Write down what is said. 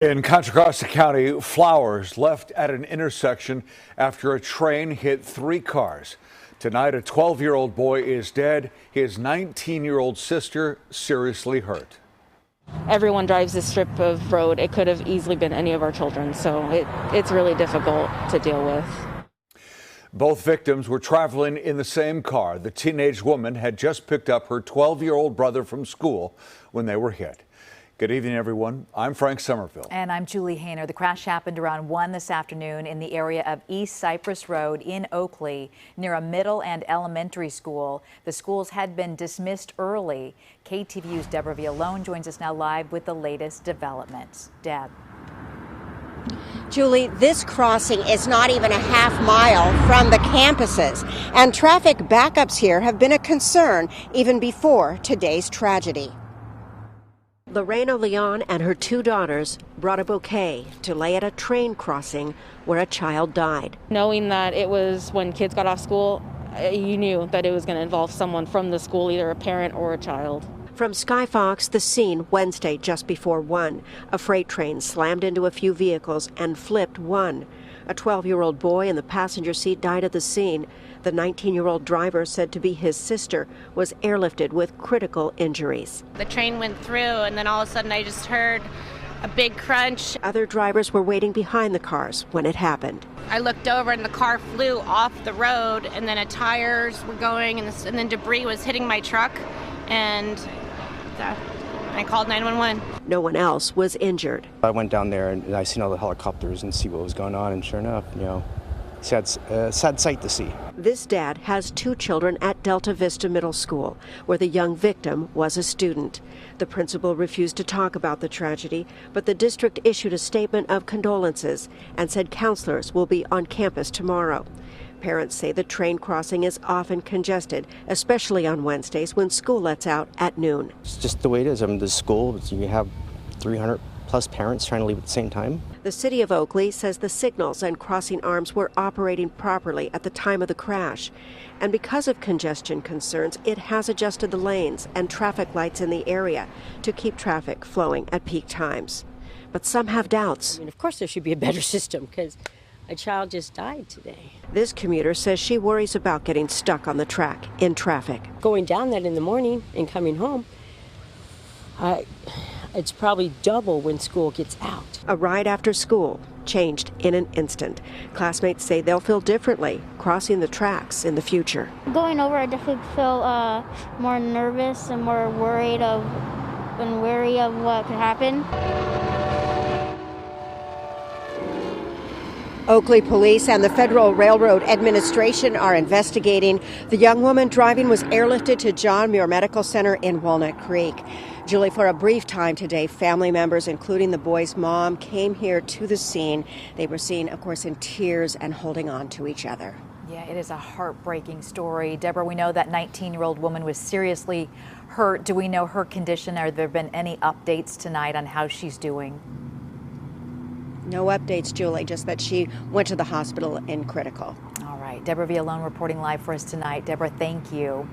In Contra Costa County, flowers left at an intersection after a train hit 3 cars. Tonight, a 12-year-old boy is dead. His 19-year-old sister seriously hurt. Everyone drives this strip of road. It could have easily been any of our children, so it's really difficult to deal with. Both victims were traveling in the same car. The teenage woman had just picked up her 12-year-old brother from school when they were hit. Good evening, everyone. I'm Frank Somerville. And I'm Julie Hayner. The crash happened around 1 this afternoon in the area of East Cypress Road in Oakley, near a middle and elementary school. The schools had been dismissed early. KTVU's Deborah Villalone joins us now live with the latest developments. Deb. Julie, this crossing is not even a half mile from the campuses, and traffic backups here have been a concern even before today's tragedy. Lorena Leon and her 2 daughters brought a bouquet to lay at a train crossing where a child died. Knowing that it was when kids got off school, you knew that it was going to involve someone from the school, either a parent or a child. From Sky Fox, the scene Wednesday just before 1. A freight train slammed into a few vehicles and flipped one. A 12-year-old boy in the passenger seat died at the scene. The 19-year-old driver, said to be his sister, was airlifted with critical injuries. The train went through, and then all of a sudden I just heard a big crunch. Other drivers were waiting behind the cars when it happened. I looked over and the car flew off the road, and then tires were going, and then debris was hitting my truck, and I called 911. No one else was injured. I went down there and I seen all the helicopters and see what was going on, and sure enough, sad sight to see. This dad has 2 children at Delta Vista Middle School, where the young victim was a student. The principal refused to talk about the tragedy, but the district issued a statement of condolences and said counselors will be on campus tomorrow. Parents say the train crossing is often congested, especially on Wednesdays when school lets out at noon. It's just the way it is. The school, you have 300 plus parents trying to leave at the same time. The city of Oakley says the signals and crossing arms were operating properly at the time of the crash. And because of congestion concerns, it has adjusted the lanes and traffic lights in the area to keep traffic flowing at peak times. But some have doubts. Of course there should be a better system, because a child just died today. This commuter says she worries about getting stuck on the track in traffic. Going down that in the morning and coming home, it's probably double when school gets out. A ride after school changed in an instant. Classmates say they'll feel differently crossing the tracks in the future. Going over, I definitely feel more nervous and more worried and wary of what could happen. Oakley Police and the Federal Railroad Administration are investigating. The young woman driving was airlifted to John Muir Medical Center in Walnut Creek. Julie, for a brief time today, family members, including the boy's mom, came here to the scene. They were seen, of course, in tears and holding on to each other. Yeah, it is a heartbreaking story. Deborah, we know that 19-year-old woman was seriously hurt. Do we know her condition? Have there been any updates tonight on how she's doing? No updates, Julie, just that she went to the hospital in critical. All right, Deborah Villalone reporting live for us tonight. Deborah, thank you.